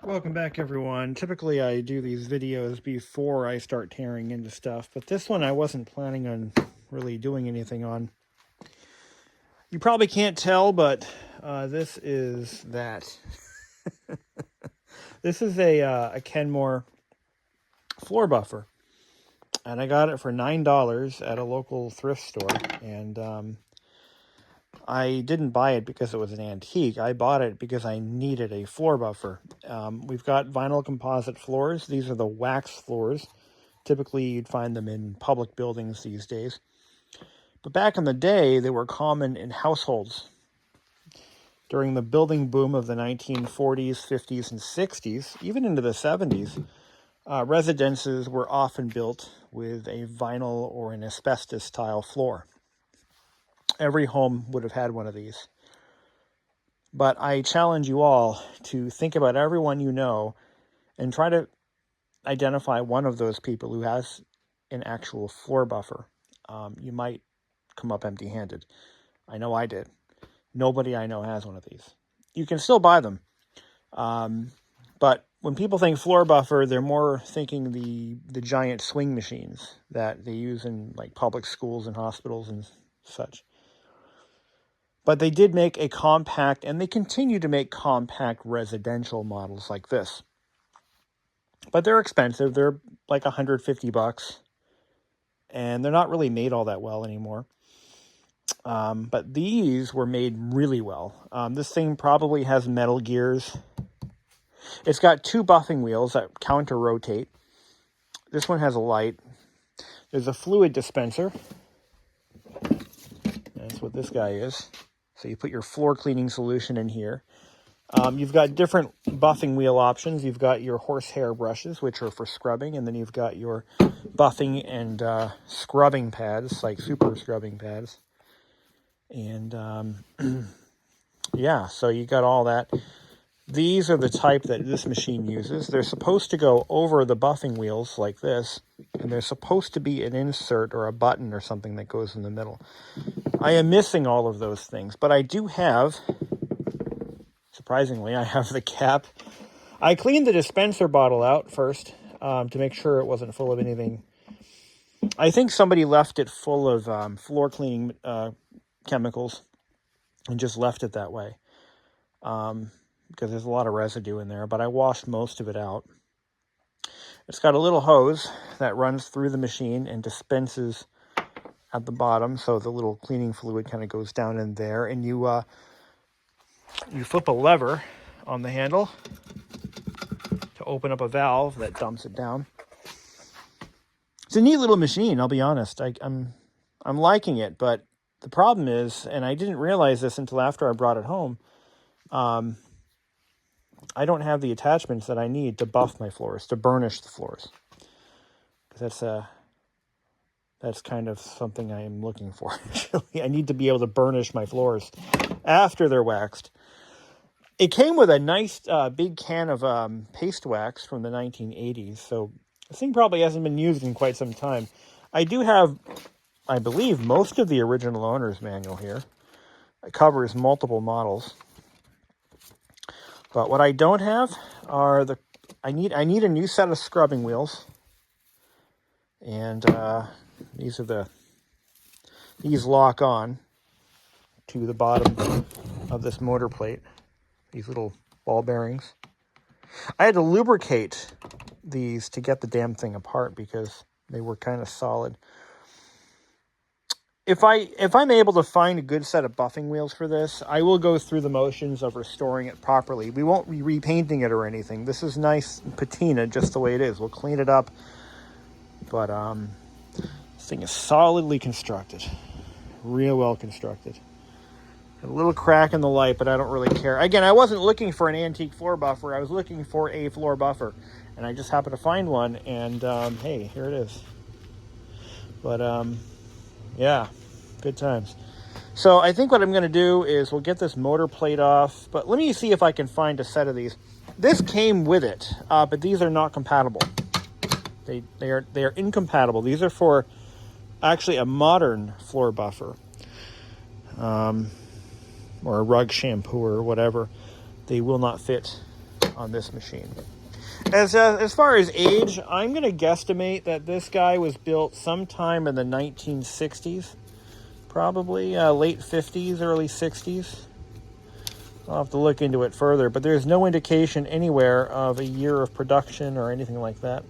Welcome back, everyone. Typically I do these videos before I start tearing into stuff, but this one I wasn't planning on really doing anything on. You probably can't tell, but this is that. This is a Kenmore Floor Buffer, and I got it for $9 at a local thrift store, and I didn't buy it because it was an antique. I bought it because I needed a floor buffer. We've got vinyl composite floors. These are the wax floors. Typically, you'd find them in public buildings these days. But back in the day, they were common in households. During the building boom of the 1940s, 50s, and 60s, even into the 70s, residences were often built with a vinyl or an asbestos-style floor. Every home would have had one of these. But I challenge you all to think about everyone you know and try to identify one of those people who has an actual floor buffer. You might come up empty-handed. I know I did. Nobody I know has one of these. You can still buy them. But when people think floor buffer, they're more thinking the giant swing machines that they use in like public schools and hospitals and such. But they did make a compact, and they continue to make compact residential models like this. But they're expensive. They're like $150, and they're not really made all that well anymore. But these were made really well. This thing probably has metal gears. It's got two buffing wheels that counter-rotate. This one has a light. There's a fluid dispenser. That's what this guy is. So you put your floor cleaning solution in here. You've got different buffing wheel options. You've got your horsehair brushes, which are for scrubbing, and then you've got your buffing and scrubbing pads, like super scrubbing pads. And yeah, so you got all that. These are the type that this machine uses. They're supposed to go over the buffing wheels like this, and there's supposed to be an insert or a button or something that goes in the middle. I am missing all of those things, but I do have, surprisingly, I have the cap. I cleaned the dispenser bottle out first to make sure it wasn't full of anything. I think somebody left it full of floor cleaning chemicals and just left it that way because there's a lot of residue in there, but I washed most of it out. It's got a little hose that runs through the machine and dispenses at the bottom, so the little cleaning fluid kind of goes down in there, and you flip a lever on the handle to open up a valve that dumps it down. It's a neat little machine, I'll be honest. I'm liking it, but the problem is, and I didn't realize this until after I brought it home, I don't have the attachments that I need to buff my floors, to burnish the floors. Because that's kind of something I am looking for. I need to be able to burnish my floors after they're waxed. It came with a nice big can of paste wax from the 1980s, so this thing probably hasn't been used in quite some time. I do have, I believe, most of the original owner's manual here. It covers multiple models. But what I don't have are I need a new set of scrubbing wheels. And these lock on to the bottom of this motor plate. These little ball bearings. I had to lubricate these to get the damn thing apart because they were kind of solid. If I'm able to find a good set of buffing wheels for this, I will go through the motions of restoring it properly. We won't be repainting it or anything. This is nice patina just the way it is. We'll clean it up. But this thing is solidly constructed. Real well constructed. A little crack in the light, but I don't really care. Again, I wasn't looking for an antique floor buffer. I was looking for a floor buffer. And I just happened to find one. And hey, here it is. But yeah, good times. So I think what I'm going to do is we'll get this motor plate off. But let me see if I can find a set of these. This came with it, but these are not compatible. They are incompatible. These are for actually a modern floor buffer, or a rug shampoo or whatever. They will not fit on this machine. As far as age, I'm going to guesstimate that this guy was built sometime in the 1960s, probably late 50s, early 60s. I'll have to look into it further, but there's no indication anywhere of a year of production or anything like that.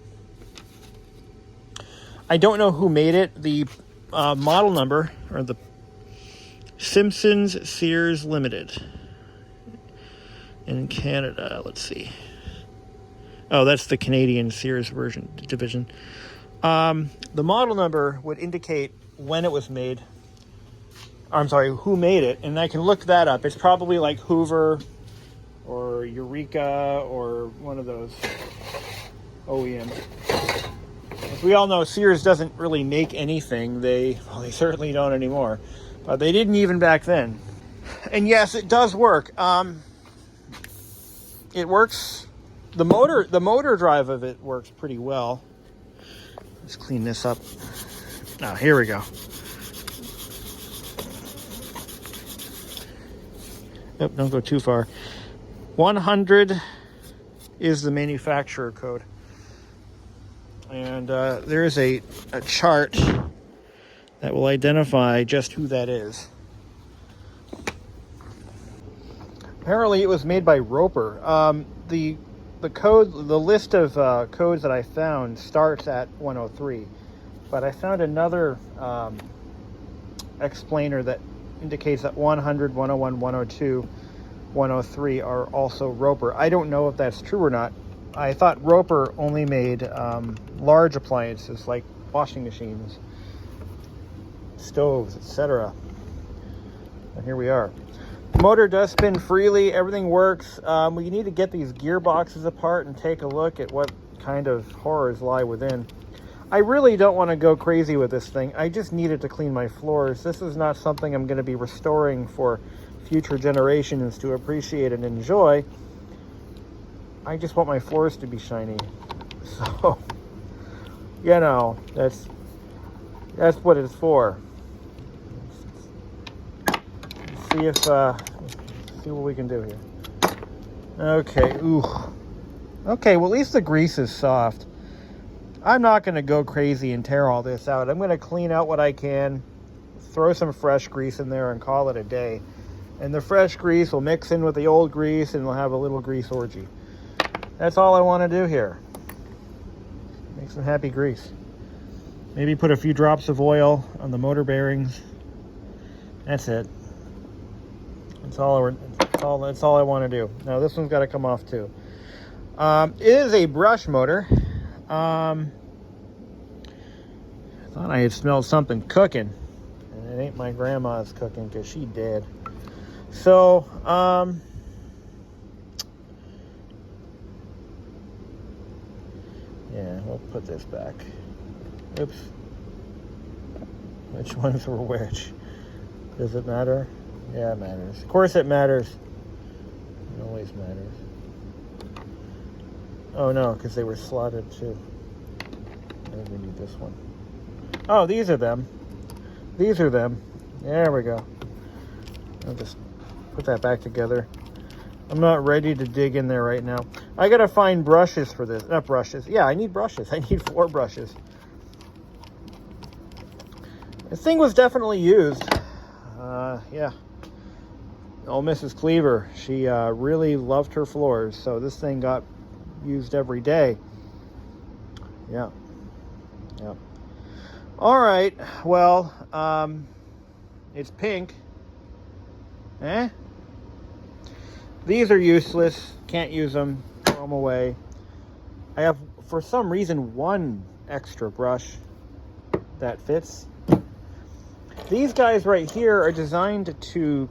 I don't know who made it. The model number, or the Simpsons Sears Limited in Canada. Let's see. Oh, that's the Canadian Sears division. The model number would indicate when it was made. I'm sorry, who made it, and I can look that up. It's probably like Hoover or Eureka or one of those OEMs. As we all know, Sears doesn't really make anything. They certainly don't anymore, but they didn't even back then. And yes, it does work. It works. The motor drive of it works pretty well. Let's clean this up. Now, here we go. Nope, don't go too far. 100 is the manufacturer code. And there is a chart that will identify just who that is. Apparently it was made by Roper. The code, the list of codes that I found starts at 103, but I found another explainer that indicates that 100, 101, 102, 103 are also Roper. I don't know if that's true or not. I thought Roper only made large appliances like washing machines, stoves, etc. And here we are. The motor does spin freely. Everything works. We need to get these gearboxes apart and take a look at what kind of horrors lie within. I really don't want to go crazy with this thing. I just needed to clean my floors. This is not something I'm going to be restoring for future generations to appreciate and enjoy. I just want my floors to be shiny. So, you know, that's what it's for. Let's see what we can do here. Okay, ooh. Okay, well, at least the grease is soft. I'm not going to go crazy and tear all this out. I'm going to clean out what I can, throw some fresh grease in there, and call it a day. And the fresh grease will mix in with the old grease, and we'll have a little grease orgy. That's all I want to do here. Make some happy grease. Maybe put a few drops of oil on the motor bearings. That's it. That's all I want to do. Now this one's got to come off too. It is a brush motor. I thought I had smelled something cooking, and it ain't my grandma's cooking because she dead. So, yeah, we'll put this back. Oops. Which ones were which? Does it matter? Yeah, it matters. Of course it matters. It always matters. Oh no, because they were slotted too. I think we need this one. Oh, these are them. These are them. There we go. I'll just put that back together. I'm not ready to dig in there right now. I gotta find brushes for this. Not brushes. Yeah, I need brushes. I need 4 brushes. This thing was definitely used. Yeah. Oh, Mrs. Cleaver. She really loved her floors, so this thing got used every day. Yeah. Yeah. All right. Well, it's pink. Eh? These are useless. Can't use them. Throw them away. I have, for some reason, 1 extra brush that fits. These guys right here are designed to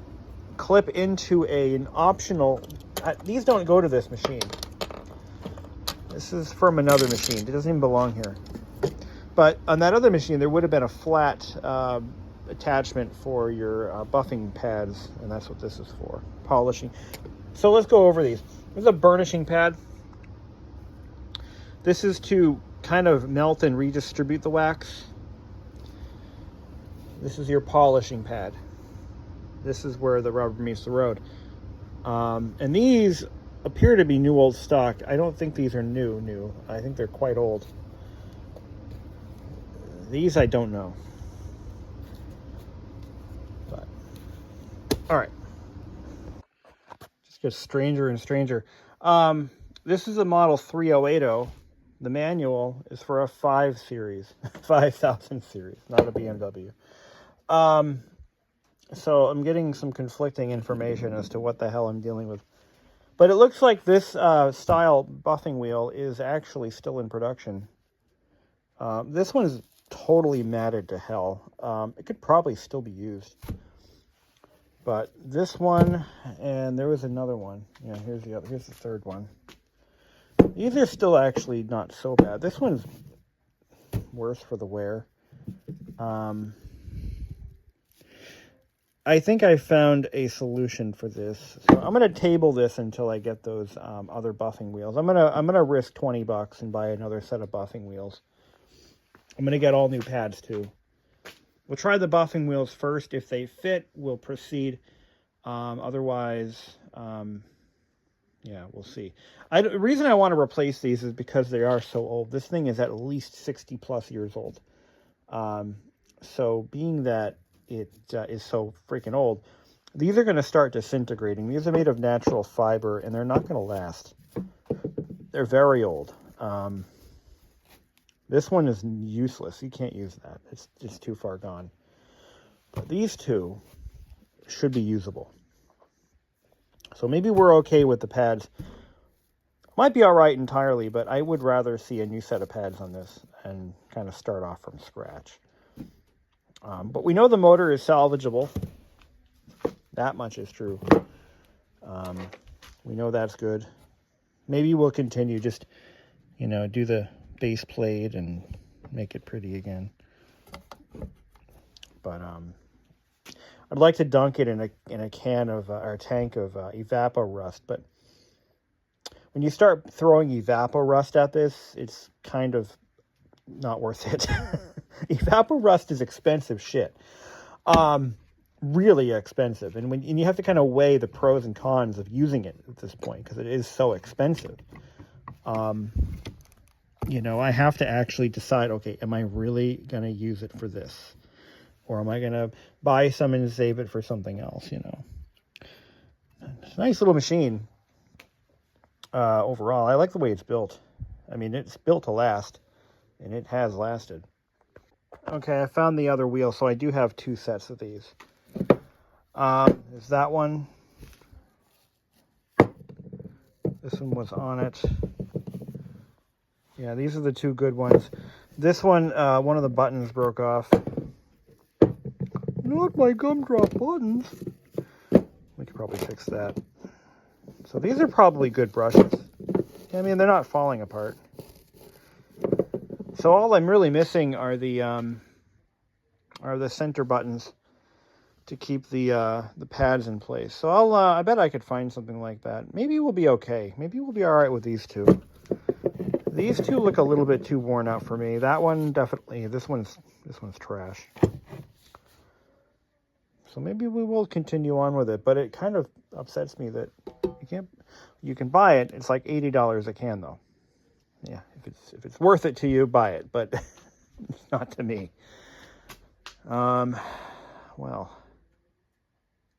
clip into an optional... these don't go to this machine. This is from another machine. It doesn't even belong here. But on that other machine, there would have been a flat attachment for your buffing pads, and that's what this is for, polishing. So let's go over these. This is a burnishing pad. This is to kind of melt and redistribute the wax. This is your polishing pad. This is where the rubber meets the road. And these appear to be new old stock. I don't think these are new. I think they're quite old. These I don't know. But all right. Just gets stranger and stranger. This is a model 3080. The manual is for a 5 series, 5000 series, not a BMW. So I'm getting some conflicting information as to what the hell I'm dealing with. But it looks like this style buffing wheel is actually still in production. This one is totally matted to hell. It could probably still be used. But this one, and there was another one. Yeah, here's the other. Here's the third one. These are still actually not so bad. This one's worse for the wear. I think I found a solution for this. So I'm going to table this until I get those other buffing wheels. I'm gonna risk $20 and buy another set of buffing wheels. I'm going to get all new pads too. We'll try the buffing wheels first. If they fit, we'll proceed. Otherwise, yeah, we'll see. The reason I want to replace these is because they are so old. This thing is at least 60 plus years old. So being that it is so freaking old, these are going to start disintegrating. These are made of natural fiber, and they're not going to last. They're very old. This one is useless. You can't use that. It's just too far gone. But these two should be usable. So maybe we're okay with the pads. Might be all right entirely, but I would rather see a new set of pads on this and kind of start off from scratch. But we know the motor is salvageable. That much is true. We know that's good. Maybe we'll continue, just, do the base plate and make it pretty again. But I'd like to dunk it in a can of or a tank of Evapor Rust. But when you start throwing Evapor Rust at this, it's kind of not worth it. Evapor Rust is expensive shit. Really expensive. And you have to kind of weigh the pros and cons of using it at this point, because it is so expensive. I have to actually decide, okay, am I really going to use it for this? Or am I going to buy some and save it for something else, It's a nice little machine. Overall, I like the way it's built. I mean, it's built to last, and it has lasted. Okay, I found the other wheel, so I do have 2 sets of these. There's that one. This one was on it. Yeah, these are the 2 good ones. This one, one of the buttons broke off. Not my gumdrop buttons. We could probably fix that. So these are probably good brushes. I mean, they're not falling apart. So all I'm really missing are the center buttons to keep the pads in place. So I bet I could find something like that. Maybe we'll be okay. Maybe we'll be all right with these 2. These 2 look a little bit too worn out for me. That one definitely. This one's trash. So maybe we will continue on with it. But it kind of upsets me that you can buy it. It's like $80 a can though. Yeah, if it's worth it to you, buy it. But it's not to me. Well,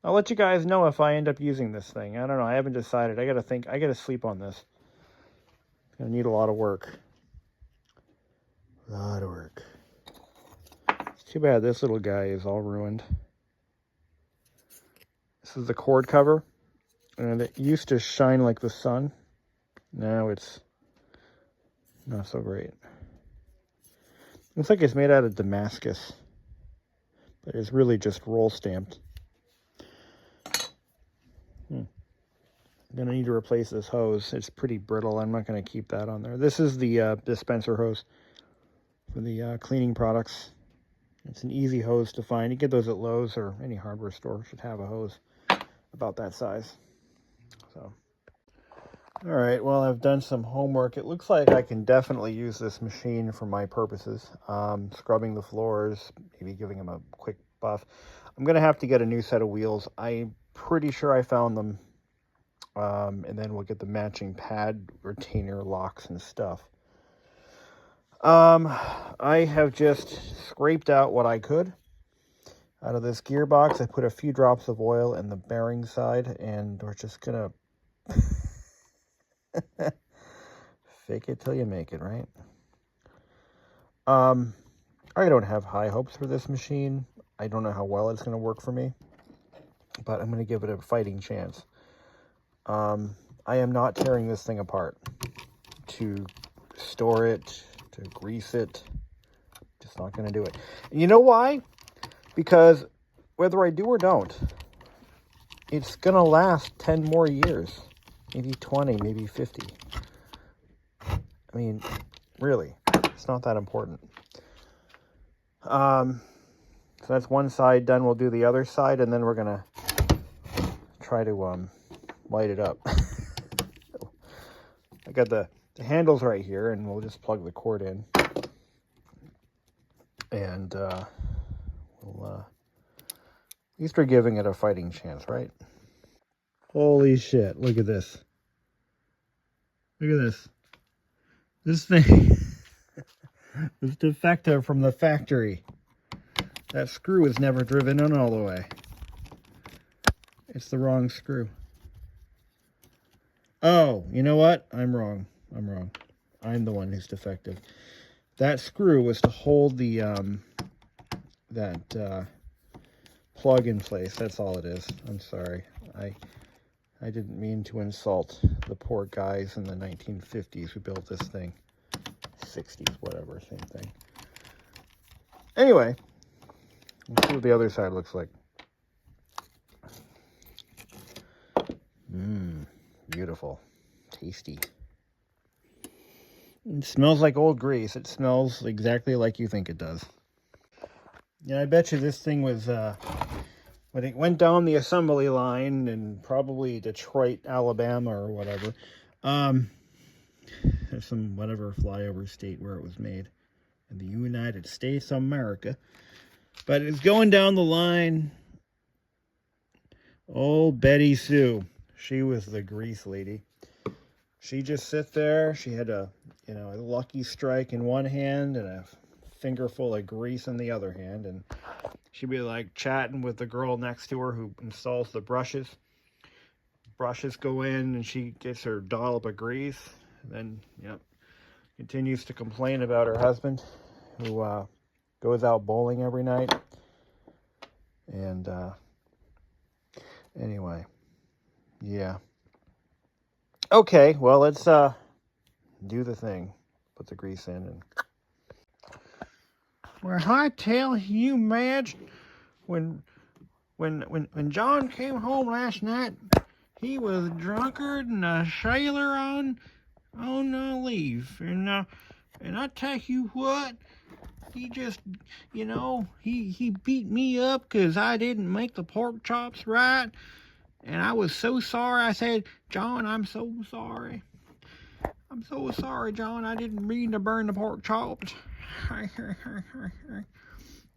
I'll let you guys know if I end up using this thing. I don't know. I haven't decided. I got to sleep on this. It's going to need a lot of work. A lot of work. It's too bad this little guy is all ruined. This is the cord cover. And it used to shine like the sun. Now it's not so great. Looks like it's made out of Damascus. But it's really just roll stamped. I'm going to need to replace this hose. It's pretty brittle. I'm not going to keep that on there. This is the dispenser hose for the cleaning products. It's an easy hose to find. You get those at Lowe's or any hardware store should have a hose about that size. So, all right, well, I've done some homework. It looks like I can definitely use this machine for my purposes. Scrubbing the floors, maybe giving them a quick buff. I'm going to have to get a new set of wheels. I'm pretty sure I found them And then we'll get the matching pad retainer locks and stuff. I have just scraped out what I could out of this gearbox. I put a few drops of oil in the bearing side, and we're just gonna fake it till you make it, right? I don't have high hopes for this machine. I don't know how well it's going to work for me, but I'm going to give it a fighting chance. I am not tearing this thing apart to store it, to grease it. Just not going to do it. And you know why? Because whether I do or don't, it's going to last 10 more years, maybe 20, maybe 50. I mean, really, it's not that important. So that's one side done. We'll do the other side, and then we're gonna try to light it up. I got the handles right here, and we'll just plug the cord in, and we'll at least we're giving it a fighting chance, right? Holy shit! Look at this. Look at this. This thing is defective from the factory. That screw is never driven in all the way. It's the wrong screw. Oh, you know what? I'm wrong. I'm the one who's defective. That screw was to hold the plug in place. That's all it is. I'm sorry. I didn't mean to insult the poor guys in the 1950s who built this thing. 60s, whatever, same thing. Anyway, let's see what the other side looks like. Beautiful. Tasty. It smells like old grease. It smells exactly like you think it does. Yeah, I bet you this thing was, when it went down the assembly line in probably Detroit, Alabama or whatever, there's some whatever flyover state where it was made in the United States of America. But it's going down the line. Old Betty Sue. She was the grease lady. She just sit there. She had a Lucky Strike in one hand and a finger full of grease in the other hand. And she'd be like chatting with the girl next to her who installs the brushes. Brushes go in and she gets her dollop of grease. And then, continues to complain about her husband who goes out bowling every night. And anyway, yeah. Okay, well, let's do the thing. Put the grease in and... Well, I tell you, Madge, when John came home last night, he was drunker than a sailor on leave. And I tell you what, he just, he beat me up because I didn't make the pork chops right. And I was so sorry. I said, John, I'm so sorry. I'm so sorry, John. I didn't mean to burn the pork chops.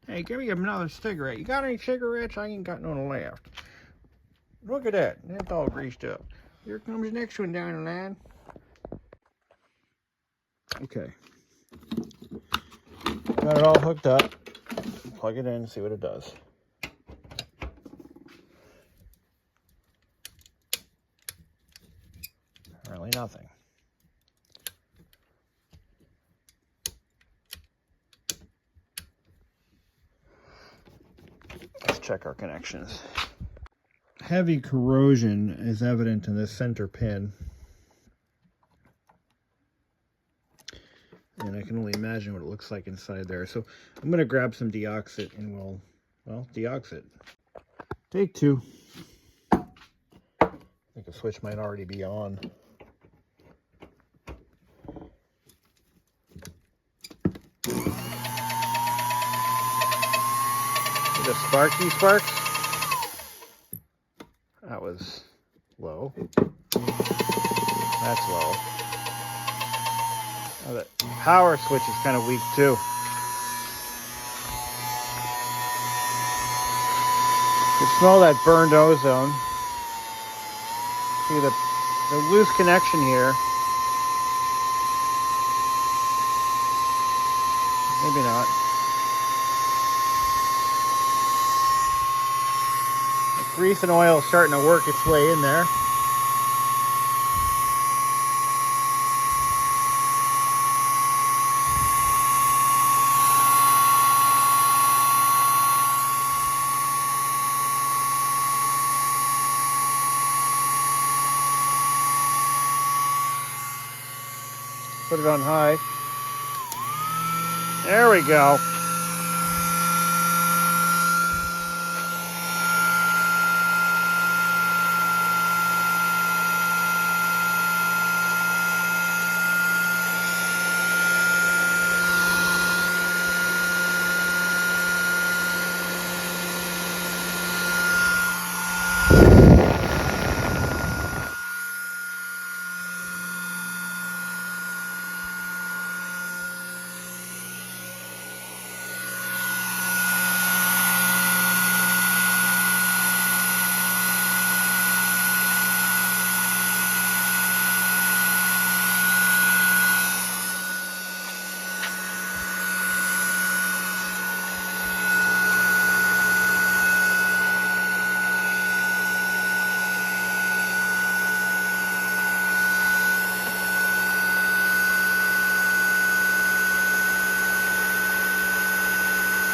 Hey, give me another cigarette. You got any cigarettes? I ain't got none left. Look at that. That's all greased up. Here comes the next one down the line. Okay. Got it all hooked up. Plug it in and see what it does. Really nothing. Let's check our connections. Heavy corrosion is evident in this center pin. And I can only imagine what it looks like inside there. So I'm going to grab some deoxit and we'll deoxit. Take two. I think the switch might already be on. The sparky sparks. That was low. That's low. Oh, the power switch is kind of weak too. You can smell that burned ozone. see the loose connection here. Maybe not. The grease and oil is starting to work its way in there. Put it on high. There we go.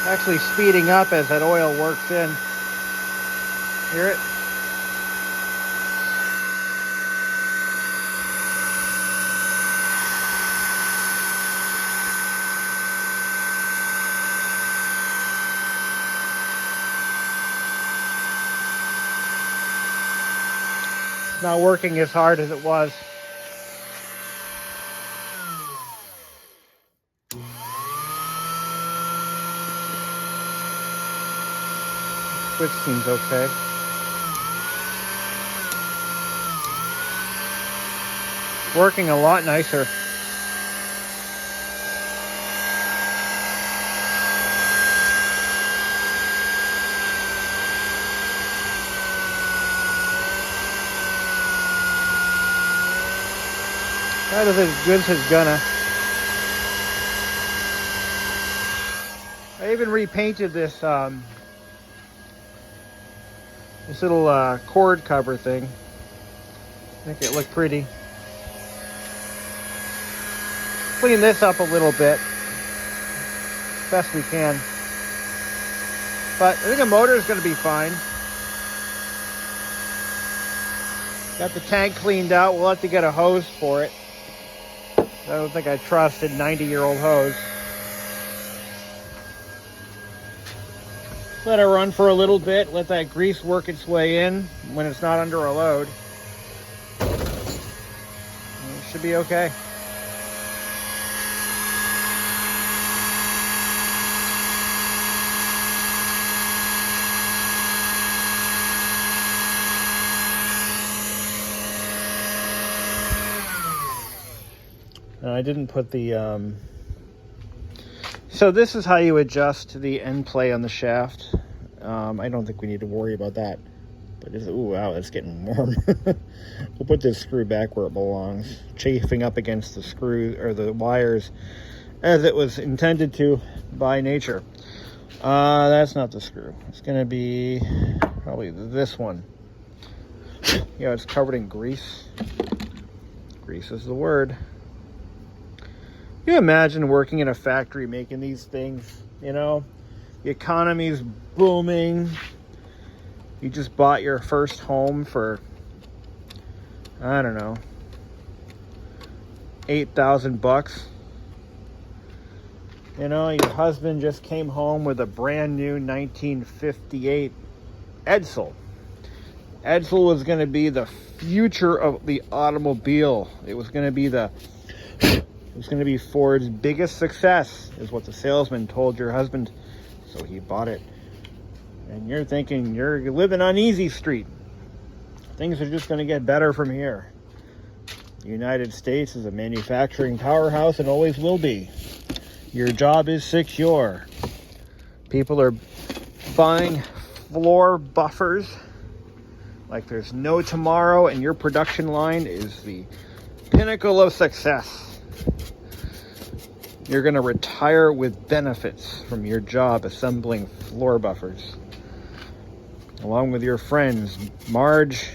Actually speeding up as that oil works in. Hear it? It's not working as hard as it was. Switch seems okay. Working a lot nicer. That is as good as it's gonna. I even repainted this this little cord cover thing. Make it look pretty. Clean this up a little bit, best we can. But I think the motor is going to be fine. Got the tank cleaned out. We'll have to get a hose for it. I don't think I trust a 90-year-old hose. Let it run for a little bit. Let that grease work its way in when it's not under a load. It should be okay. I didn't put the so this is how you adjust the end play on the shaft. I don't think we need to worry about that, but ooh, wow, it's getting warm. We'll put this screw back where it belongs, chafing up against the screw or the wires as it was intended to by nature. That's not the screw. It's gonna be probably this one. Yeah, it's covered in grease. Grease is the word. Can you imagine working in a factory making these things? You know, the economy's booming. You just bought your first home for, I don't know, $8,000. You know, your husband just came home with a brand new 1958 Edsel. Edsel was going to be the future of the automobile. It was going to be Ford's biggest success, is what the salesman told your husband. So he bought it. And you're thinking you're living on Easy Street. Things are just going to get better from here. The United States is a manufacturing powerhouse and always will be. Your job is secure. People are buying floor buffers like there's no tomorrow, and your production line is the pinnacle of success. You're going to retire with benefits from your job assembling floor buffers, along with your friends Marge,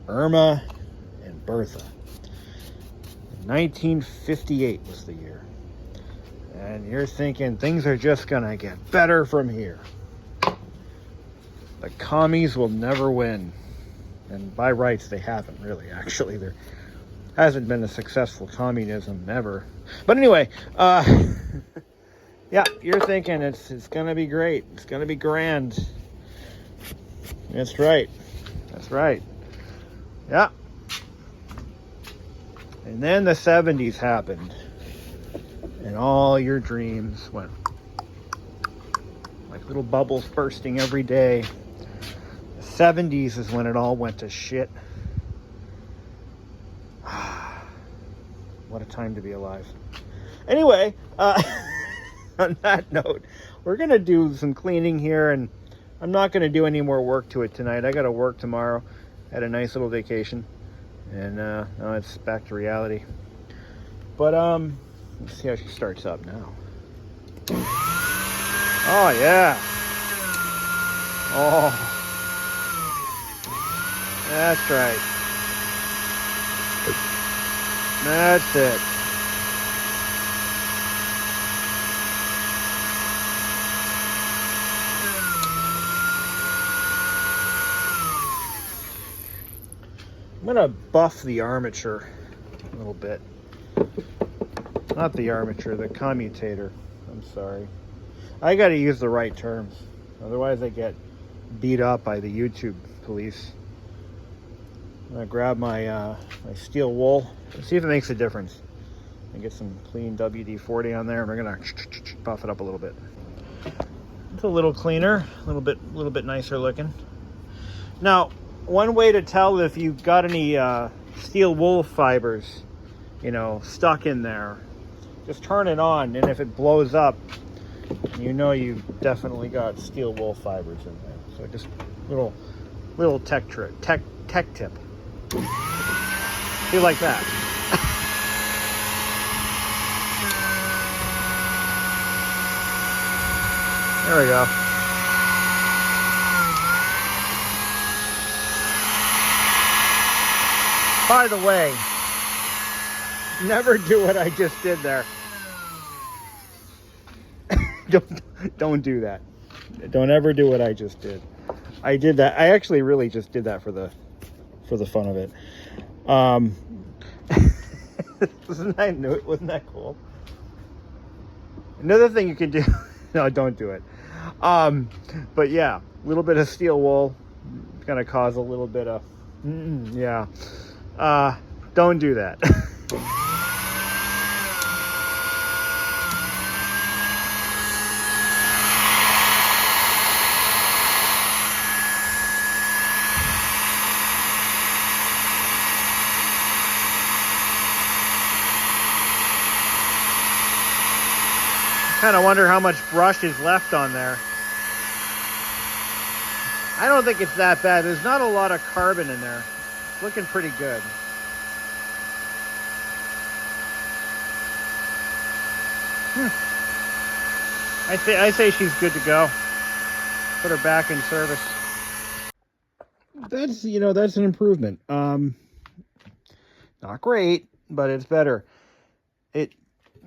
Irma, and Bertha. 1958 was the year. And you're thinking things are just going to get better from here. The commies will never win. And by rights, they haven't really, actually. There hasn't been a successful communism ever. But anyway, yeah, you're thinking it's going to be great. It's going to be grand. That's right. That's right. Yeah. And then the 70s happened. And all your dreams went like little bubbles bursting every day. The 70s is when it all went to shit. What a time to be alive. Anyway, on that note, we're going to do some cleaning here, and I'm not going to do any more work to it tonight. I got to work tomorrow. Had a nice little vacation, and now it's back to reality. But let's see how she starts up now. Oh yeah. Oh, that's right. That's it. I'm gonna buff the armature a little bit. Not the armature, the commutator. I'm sorry. I gotta use the right terms. Otherwise I get beat up by the YouTube police. I'm gonna grab my my steel wool and see if it makes a difference. And get some clean WD-40 on there, and we're gonna buff it up a little bit. It's a little cleaner, a little bit nicer looking. Now, one way to tell if you've got any steel wool fibers, you know, stuck in there, just turn it on, and if it blows up, you know you've definitely got steel wool fibers in there. So just little tech tip. See, like that. There we go. By the way, never do what I just did there. Don't do that. Don't ever do what I just did. I did that. I actually really just did that for the fun of it. Wasn't that cool? Another thing you could do. No, don't do it. But yeah, a little bit of steel wool is gonna cause a little bit of yeah. Don't do that. Kind of wonder how much brush is left on there. I don't think it's that bad. There's not a lot of carbon in there. It's looking pretty good. I say she's good to go. Put her back in service. That's, you know, that's an improvement. Not great, but it's better. It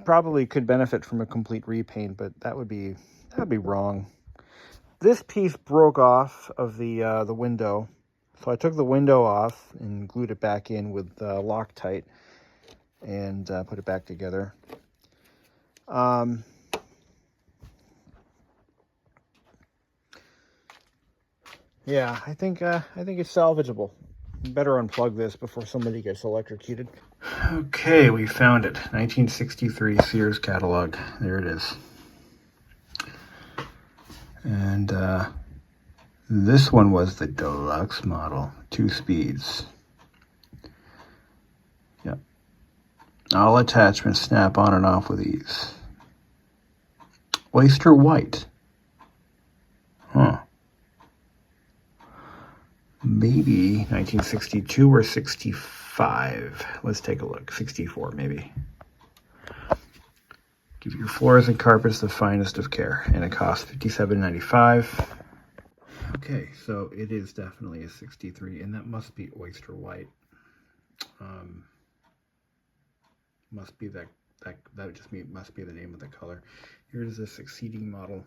probably could benefit from a complete repaint, but that would be wrong. This piece broke off of the window, so I took the window off and glued it back in with Loctite and put it back together. Yeah, I think it's salvageable. Better unplug this before somebody gets electrocuted. Okay, we found it. 1963 Sears catalog. There it is. And this one was the deluxe model, 2 speeds. Yep. All attachments snap on and off with ease. Oyster white. Huh. maybe 1962 or 65. Let's take a look. 64 maybe. Give your floors and carpets the finest of care, and it costs $57.95. Okay, so it is definitely a 63, and that must be oyster white. Must be that just must be the name of the color. Here's the succeeding model,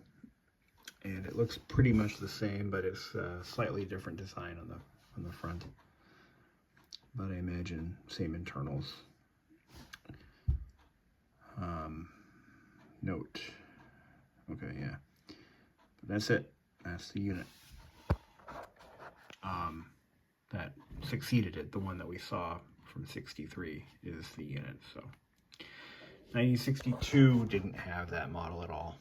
and it looks pretty much the same, but it's a slightly different design on the front. But I imagine same internals. Note. Okay, yeah. But that's it. That's the unit. That succeeded it. The one that we saw from 63 is the unit. So 1962 didn't have that model at all.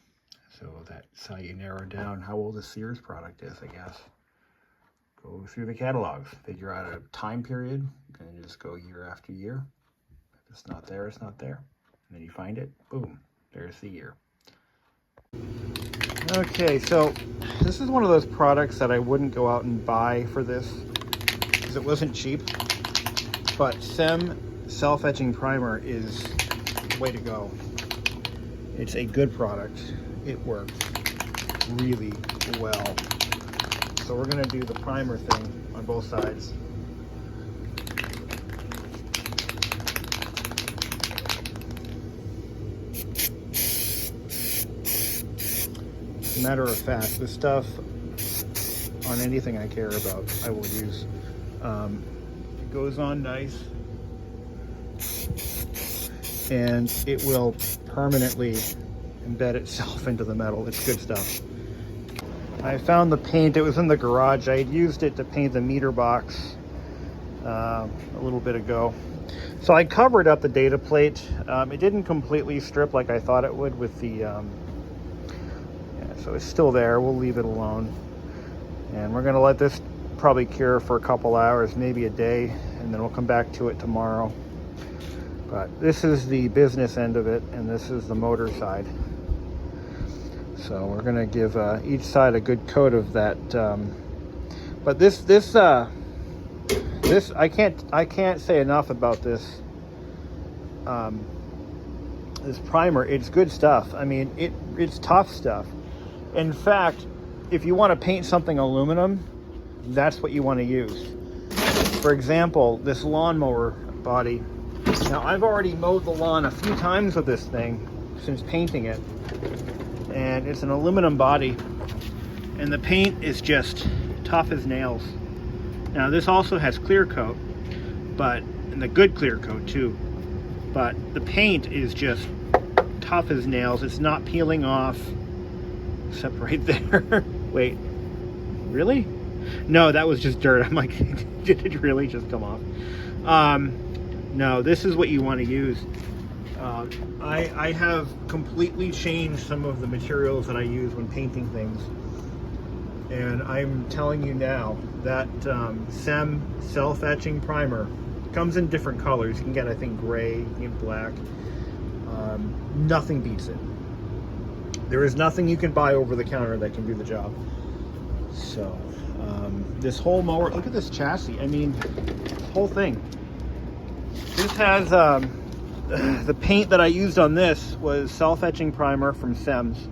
So that's how you narrow down how old a Sears product is, I guess. Go through the catalogs, figure out a time period, and just go year after year. If it's not there, it's not there. And then you find it, boom, there's the year. Okay, so this is one of those products that I wouldn't go out and buy for this because it wasn't cheap. But SEM self-etching primer is the way to go. It's a good product. It works really well. So we're gonna do the primer thing on both sides. As a matter of fact, this stuff on anything I care about, I will use. It goes on nice, and it will permanently embed itself into the metal. It's good stuff. I found the paint. It was in the garage. I had used it to paint the meter box a little bit ago. So I covered up the data plate. It didn't completely strip like I thought it would with the so it's still there. We'll leave it alone. And we're going to let this probably cure for a couple hours, maybe a day, and then we'll come back to it tomorrow. But this is the business end of it, and this is the motor side. So we're going to give each side a good coat of that. But this I can't say enough about this. This primer, it's good stuff. I mean, it's tough stuff. In fact, if you want to paint something aluminum, that's what you want to use. For example, this lawnmower body. Now, I've already mowed the lawn a few times with this thing since painting it. And it's an aluminum body. And the paint is just tough as nails. Now, this also has clear coat, and the good clear coat too. But the paint is just tough as nails. It's not peeling off. Except right there. Wait, really? No, that was just dirt. I'm like, did it really just come off? No, this is what you want to use. I have completely changed some of the materials that I use when painting things. And I'm telling you now that SEM self-etching primer comes in different colors. You can get, I think, gray, you can get black. Nothing beats it. There is nothing you can buy over the counter that can do the job. So, this whole mower, look at this chassis. I mean, this whole thing. This has, the paint that I used on this was self-etching primer from SEM's,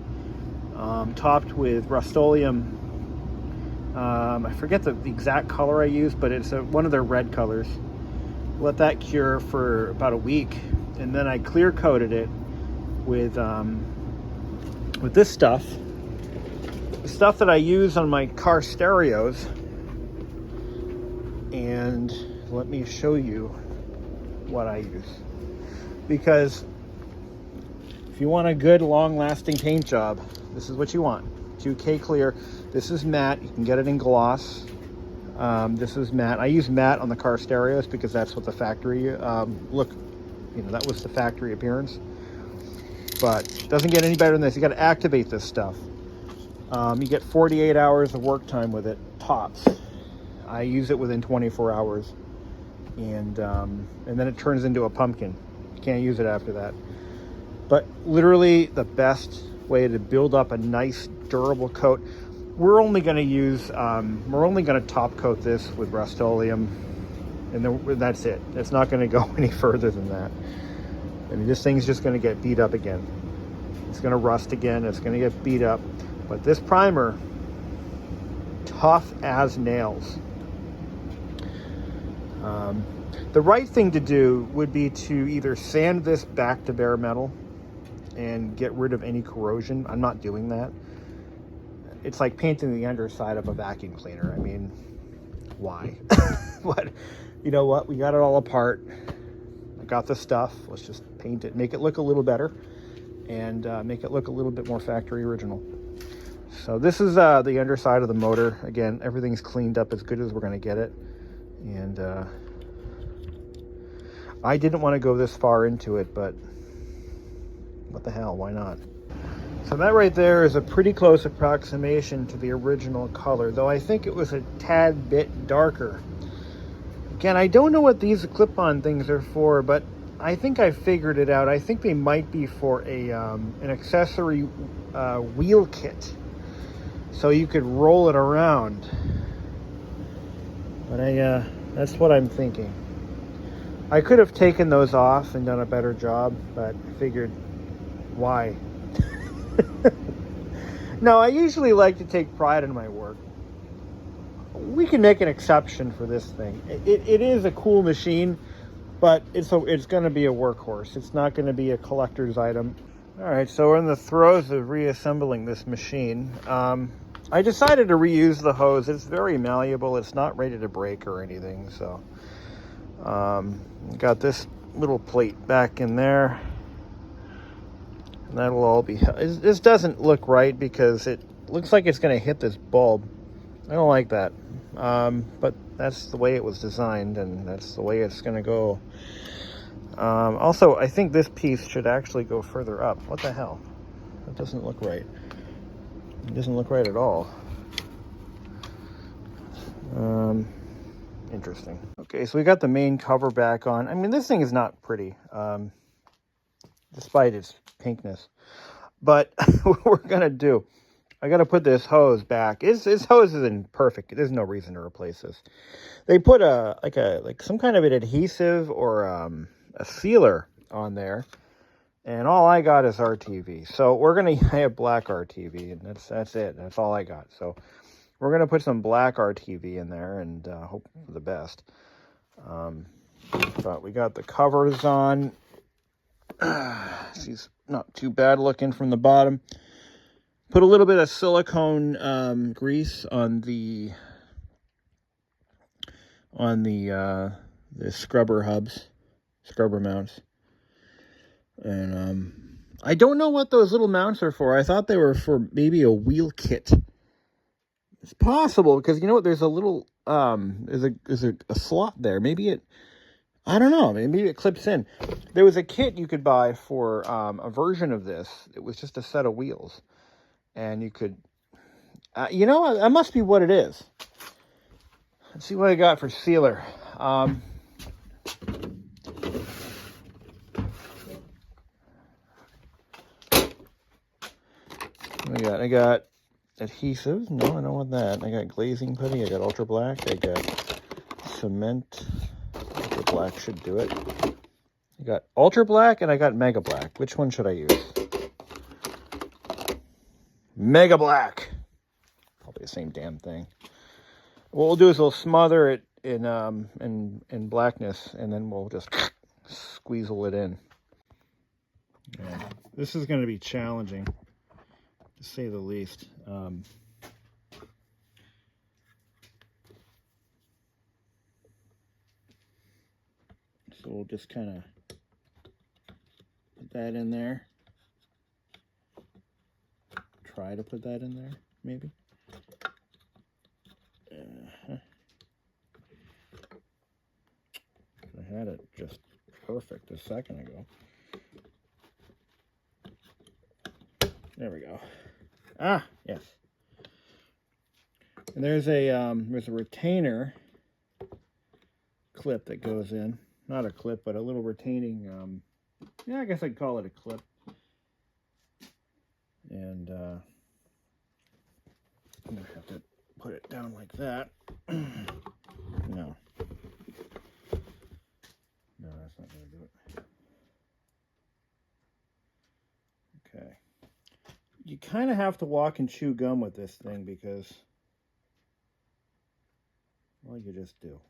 topped with Rust-Oleum. I forget the exact color I used, but it's one of their red colors. Let that cure for about a week, and then I clear coated it with this stuff. The stuff that I use on my car stereos. And let me show you what I use. Because if you want a good long-lasting paint job, this is what you want. 2K clear. This is matte. You can get it in gloss. This is matte. I use matte on the car stereos because that's what the factory that was the factory appearance. But it doesn't get any better than this. You got to activate this stuff. You get 48 hours of work time with it, tops. I use it within 24 hours, and then it turns into a pumpkin. You can't use it after that. But literally the best way to build up a nice durable coat. we're only going to use, we're only going to top coat this with Rust-Oleum, and then that's it. It's not going to go any further than that. I mean, this thing's just going to get beat up again. It's going to rust again. It's going to get beat up. But this primer, tough as nails. The right thing to do would be to either sand this back to bare metal and get rid of any corrosion. I'm not doing that. It's like painting the underside of a vacuum cleaner. I mean, why? But you know what? We got it all apart. I got the stuff. Let's just paint it, make it look a little better, and make it look a little bit more factory original. So this is the underside of the motor. Again, everything's cleaned up as good as we're going to get it. And I didn't want to go this far into it, but what the hell, why not? So that right there is a pretty close approximation to the original color, though I think it was a tad bit darker. Again, I don't know what these clip-on things are for, but I think I figured it out. I think they might be for a an accessory wheel kit, so you could roll it around. But that's what I'm thinking. I could have taken those off and done a better job, but I figured, why? No, I usually like to take pride in my work. We can make an exception for this thing. It is a cool machine, but it's going to be a workhorse. It's not going to be a collector's item. All right, so we're in the throes of reassembling this machine. I decided to reuse the hose. It's very malleable. It's not ready to break or anything. So got this little plate back in there. And that'll all be... This doesn't look right because it looks like it's going to hit this bulb. I don't like that. But that's the way it was designed, and that's the way it's going to go. Also, I think this piece should actually go further up. What the hell? That doesn't look right. It doesn't look right at all. Interesting. Okay, so we got the main cover back on. I mean, this thing is not pretty, despite its pinkness. But what we're gonna do, I gotta put this hose back. This hose isn't perfect. There's no reason to replace this. They put like some kind of an adhesive or a sealer on there, and all I got is RTV. So we're gonna have black RTV, and that's it. That's all I got. So we're gonna put some black RTV in there and hope for the best. But we got the covers on. She's not too bad looking from the bottom. Put a little bit of silicone grease on the scrubber hubs, scrubber mounts. And I don't know what those little mounts are for. I thought they were for maybe a wheel kit. It's possible because you know what? There's a little there's a slot there. Maybe it. I don't know. Maybe it clips in. There was a kit you could buy for a version of this. It was just a set of wheels, and you could. You know, that must be what it is. Let's see what I got for sealer. I got adhesive. No, I don't want that. I got glazing putty. I got ultra black. I got cement. Ultra black should do it. I got ultra black and I got mega black. Which one should I use? Mega black. Probably the same damn thing. What we'll do is we'll smother it in blackness, and then we'll just squeezle it in. Yeah. This is going to be challenging, to say the least. So we'll just kind of put that in there. Try to put that in there, maybe. I had it just perfect a second ago. There we go. Ah, yes. And there's a retainer clip that goes in. Not a clip, but a little retaining, yeah, I guess I'd call it a clip. And I'm gonna have to put it down like that. No. No, that's not gonna do it. Okay. You kind of have to walk and chew gum with this thing because, well, you just do.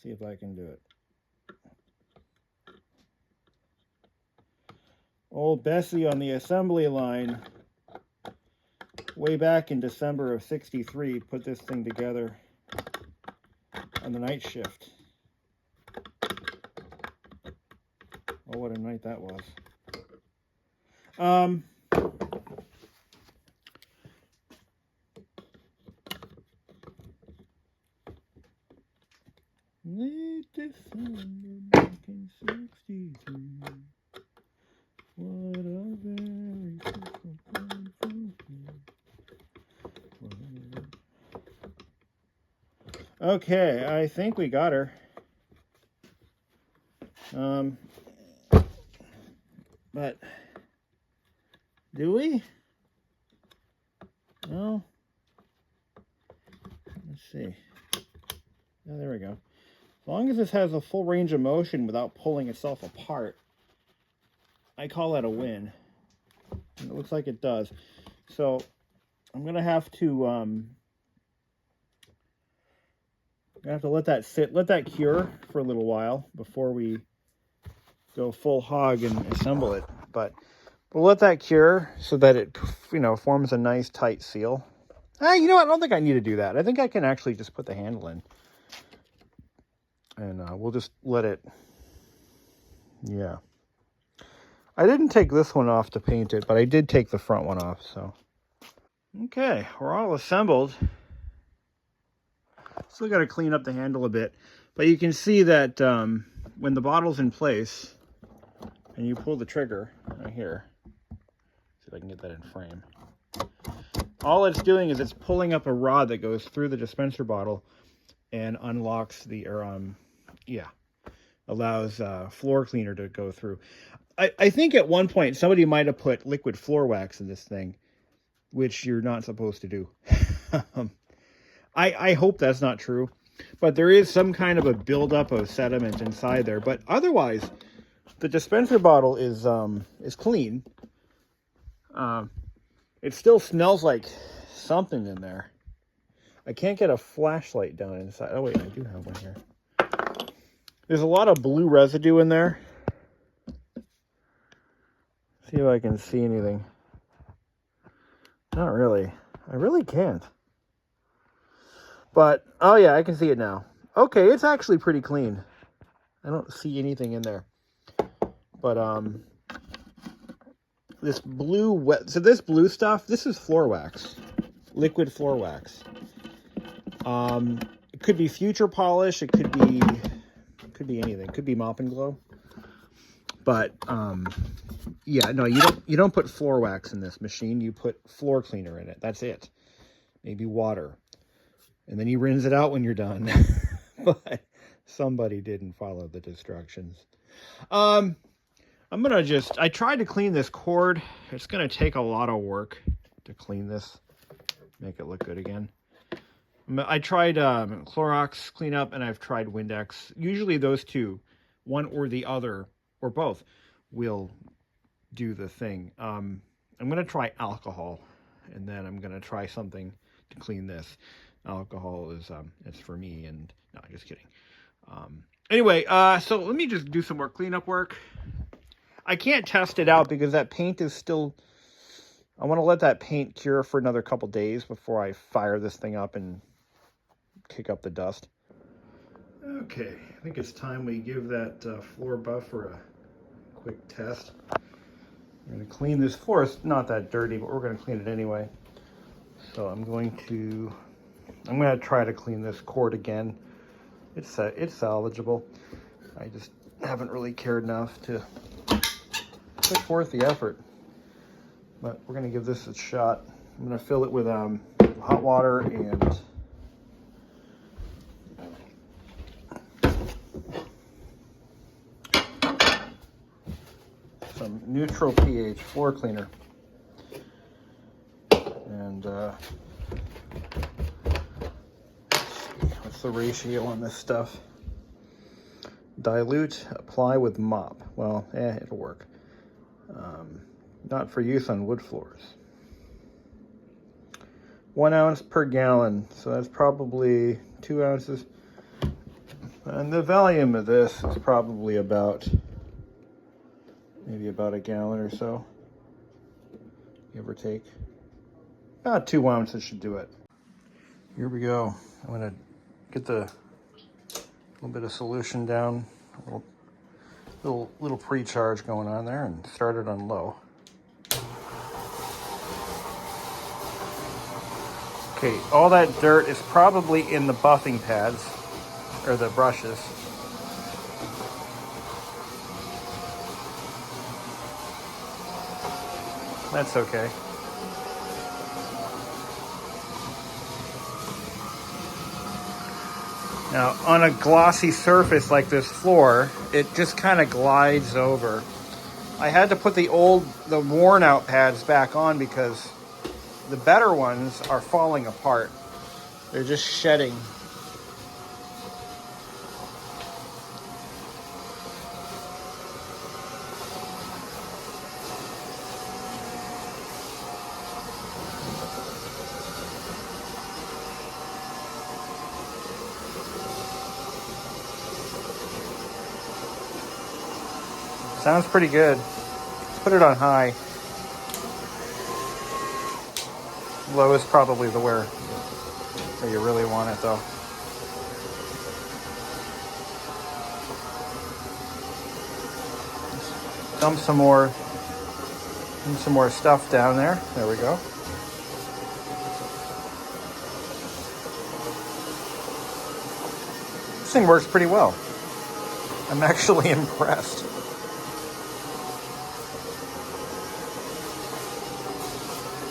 See if I can do it. Old Bessie on the assembly line, way back in December of '63, put this thing together on the night shift. Oh, what a night that was. Late December 1963. What a very simple plan for me. Okay, I think we got her. But do we? No. Let's see. Oh, there we go. As long as this has a full range of motion without pulling itself apart, I call that a win. And it looks like it does. So I'm gonna have to let that sit, let that cure for a little while before we go full hog and assemble it. But we'll let that cure so that it, forms a nice tight seal. You know what? I don't think I need to do that. I think I can actually just put the handle in. And we'll just let it, yeah. I didn't take this one off to paint it, but I did take the front one off, so. Okay, we're all assembled. Still got to clean up the handle a bit. But you can see that when the bottle's in place, and you pull the trigger right here, see if I can get that in frame. All it's doing is it's pulling up a rod that goes through the dispenser bottle and unlocks the, allows floor cleaner to go through. I think at one point somebody might have put liquid floor wax in this thing, which you're not supposed to do. I hope that's not true, but there is some kind of a buildup of sediment inside there. But otherwise, the dispenser bottle is clean. It still smells like something in there. I can't get a flashlight down inside. Oh wait, I do have one here. There's a lot of blue residue in there. See if I can see anything. Not really. I really can't. But, oh yeah, I can see it now. Okay, it's actually pretty clean. I don't see anything in there. But, this blue, this blue stuff, this is floor wax. Liquid floor wax. It could be future polish. It could be anything. It could be Mop and Glow. But, yeah, no, you don't put floor wax in this machine. You put floor cleaner in it. That's it. Maybe water. And then you rinse it out when you're done. But somebody didn't follow the instructions. I tried to clean this cord. It's going to take a lot of work to clean this. Make it look good again. I tried Clorox cleanup and I've tried Windex. Usually those two, one or the other, or both, will do the thing. I'm going to try alcohol, and then I'm going to try something to clean this. Alcohol is, it's for me, and no, just kidding. Anyway, so let me just do some more cleanup work. I can't test it out because that paint is still, I want to let that paint cure for another couple days before I fire this thing up and kick up the dust. Okay, I think it's time we give that floor buffer a quick test. We're going to clean this floor. It's not that dirty, but we're going to clean it anyway. So I'm going to try to clean this cord again. It's salvageable. I just haven't really cared enough to put forth the effort. But we're going to give this a shot. I'm going to fill it with hot water and some neutral pH floor cleaner. what's the ratio on this stuff? Dilute, apply with mop. Well, it'll work. Not for use on wood floors. 1 ounce per gallon, so that's probably 2 ounces. And the volume of this is probably maybe about a gallon or so, give or take. About 2 ounces should do it. Here we go. I'm gonna get the little bit of solution down, a little pre-charge going on there, and start it on low. Okay, all that dirt is probably in the buffing pads, or the brushes. That's okay. Now, on a glossy surface like this floor, it just kind of glides over. I had to put the worn out pads back on because the better ones are falling apart. They're just shedding. Sounds pretty good. Let's put it on high. Low is probably where you really want it, though. Dump some more stuff down there. There we go. This thing works pretty well. I'm actually impressed.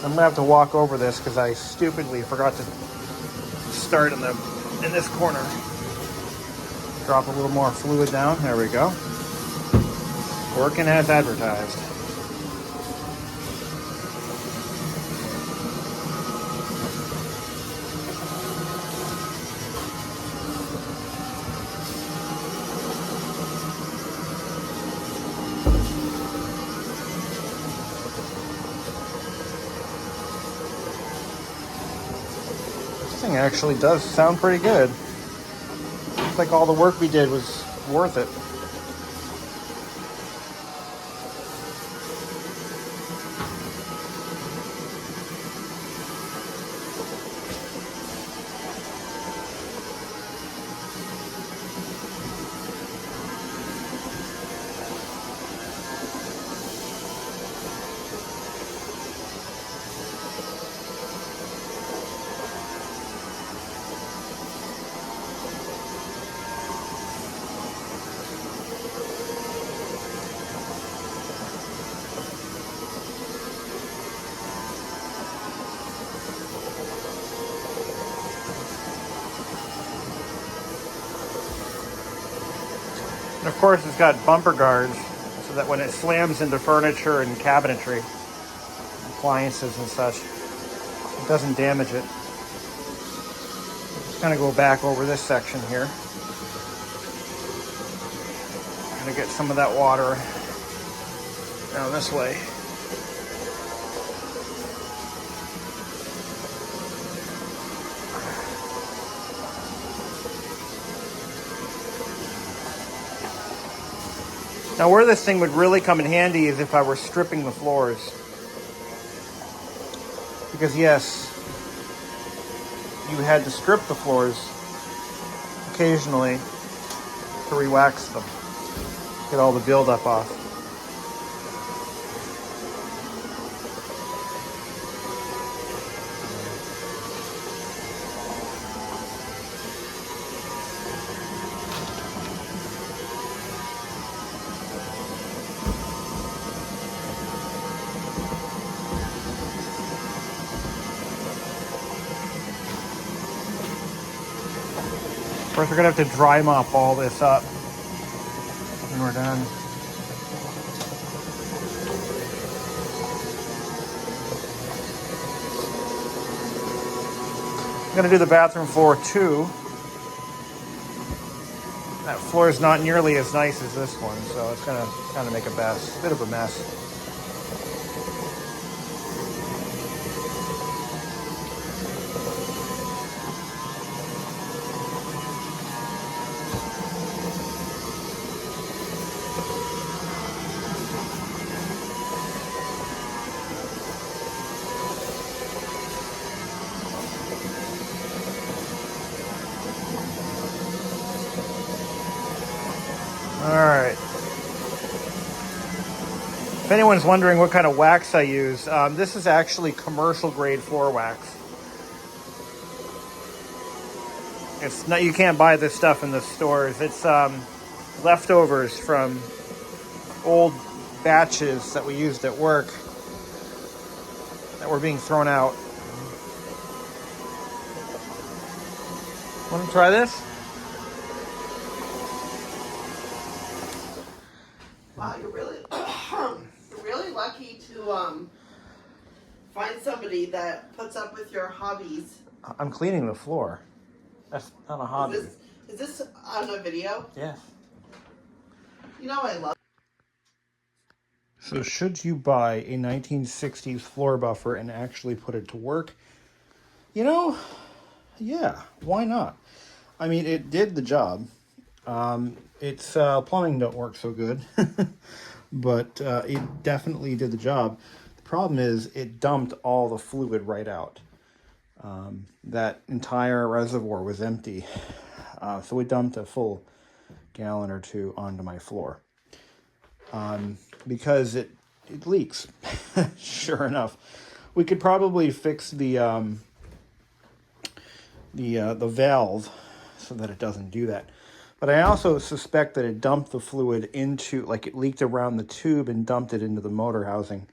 I'm gonna have to walk over this because I stupidly forgot to start in this corner. Drop a little more fluid down. There we go. Working as advertised. This thing actually does sound pretty good. Looks like all the work we did was worth it. And of course, it's got bumper guards so that when it slams into furniture and cabinetry, appliances and such, it doesn't damage it. Just kind of go back over this section here. I'm going to get some of that water down this way. Now, where this thing would really come in handy is if I were stripping the floors. Because yes, you had to strip the floors occasionally to re-wax them. Get all the buildup off. Of course, we're gonna have to dry mop all this up when we're done. going to do the bathroom floor too. That floor is not nearly as nice as this one, so it's going to kind of make a bit of a mess. All right. If anyone's wondering what kind of wax I use, this is actually commercial grade floor wax. It's not, you can't buy this stuff in the stores. It's leftovers from old batches that we used at work that were being thrown out. Want to try this? Wow, you're really lucky to find somebody that puts up with your hobbies. I'm cleaning the floor. That's not a hobby. Is this on a video? Yes. You know I love. So should you buy a 1960s floor buffer and actually put it to work? You know, yeah, why not? I mean, it did the job. Its plumbing don't work so good, but it definitely did the job. The problem is it dumped all the fluid right out. That entire reservoir was empty, so it dumped a full gallon or two onto my floor. Because it leaks. Sure enough, we could probably fix the valve so that it doesn't do that. But I also suspect that it dumped the fluid into, like it leaked around the tube and dumped it into the motor housing,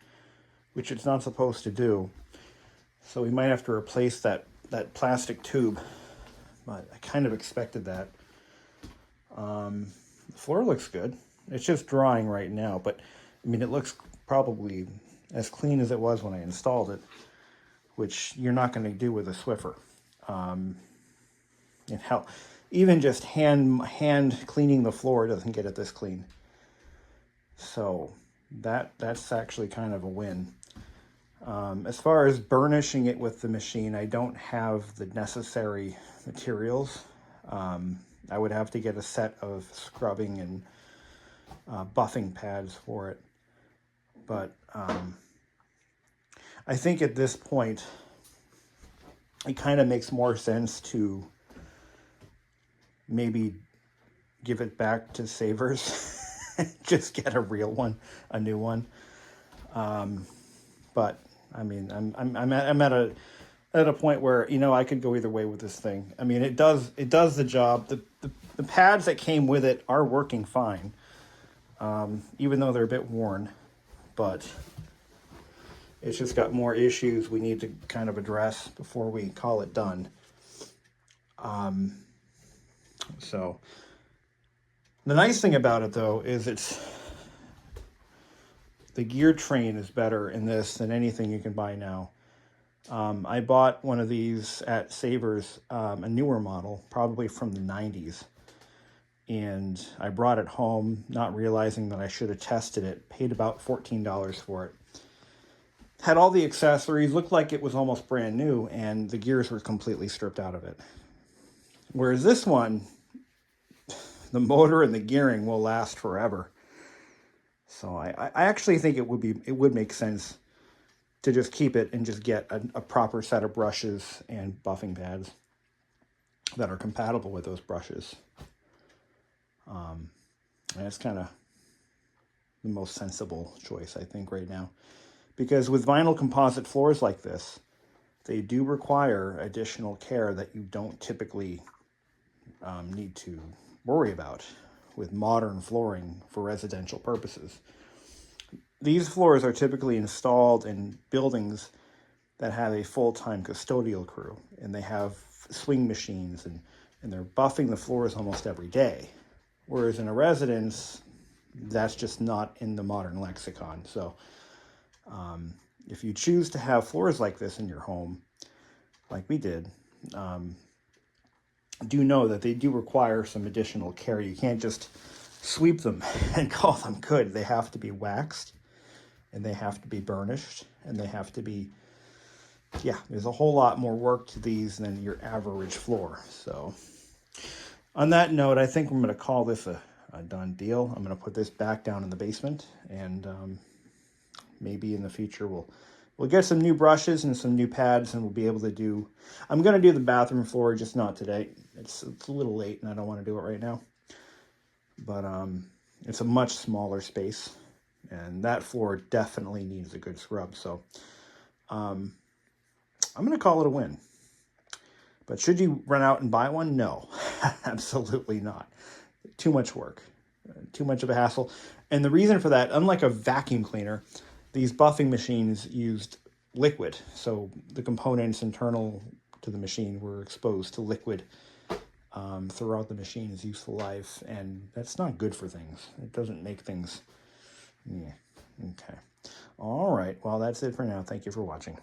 which it's not supposed to do. So we might have to replace that plastic tube. But I kind of expected that. The floor looks good. It's just drying right now, but I mean, it looks probably as clean as it was when I installed it, which you're not going to do with a Swiffer. And hell, even just hand cleaning the floor doesn't get it this clean. So that's actually kind of a win. As far as burnishing it with the machine, I don't have the necessary materials. I would have to get a set of scrubbing and buffing pads for it. But I think at this point, it kind of makes more sense to maybe give it back to Savers. Just get a real one, a new one. But I mean, I'm at a point where, you know, I could go either way with this thing. I mean, it does the job. The pads that came with it are working fine, even though they're a bit worn. But it's just got more issues we need to kind of address before we call it done. So the nice thing about it, though, is the gear train is better in this than anything you can buy now. I bought one of these at Savers, a newer model, probably from the 90s. And I brought it home, not realizing that I should have tested it. Paid about $14 for it. Had all the accessories, looked like it was almost brand new, and the gears were completely stripped out of it. Whereas this one, the motor and the gearing will last forever. So I actually think it would make sense to just keep it and just get a proper set of brushes and buffing pads that are compatible with those brushes. And it's kind of the most sensible choice, I think, right now. Because with vinyl composite floors like this, they do require additional care that you don't typically need to worry about with modern flooring for residential purposes. These floors are typically installed in buildings that have a full-time custodial crew, and they have swing machines, and they're buffing the floors almost every day. Whereas in a residence, that's just not in the modern lexicon. So if you choose to have floors like this in your home, like we did, do know that they do require some additional care. You can't just sweep them and call them good. They have to be waxed, and they have to be burnished, and they have to be, yeah, there's a whole lot more work to these than your average floor. So on that note, I think I'm going to call this a done deal. I'm going to put this back down in the basement, and maybe in the future we'll get some new brushes and some new pads, and we'll be able to do, I'm going to do the bathroom floor, just not today. It's a little late and I don't want to do it right now. But it's a much smaller space, and that floor definitely needs a good scrub. So I'm going to call it a win. But should you run out and buy one? No, absolutely not. Too much work, too much of a hassle. And the reason for that, unlike a vacuum cleaner, these buffing machines used liquid. So the components internal to the machine were exposed to liquid throughout the machine's useful life. And that's not good for things. It doesn't make things, yeah, okay. All right, well, that's it for now. Thank you for watching.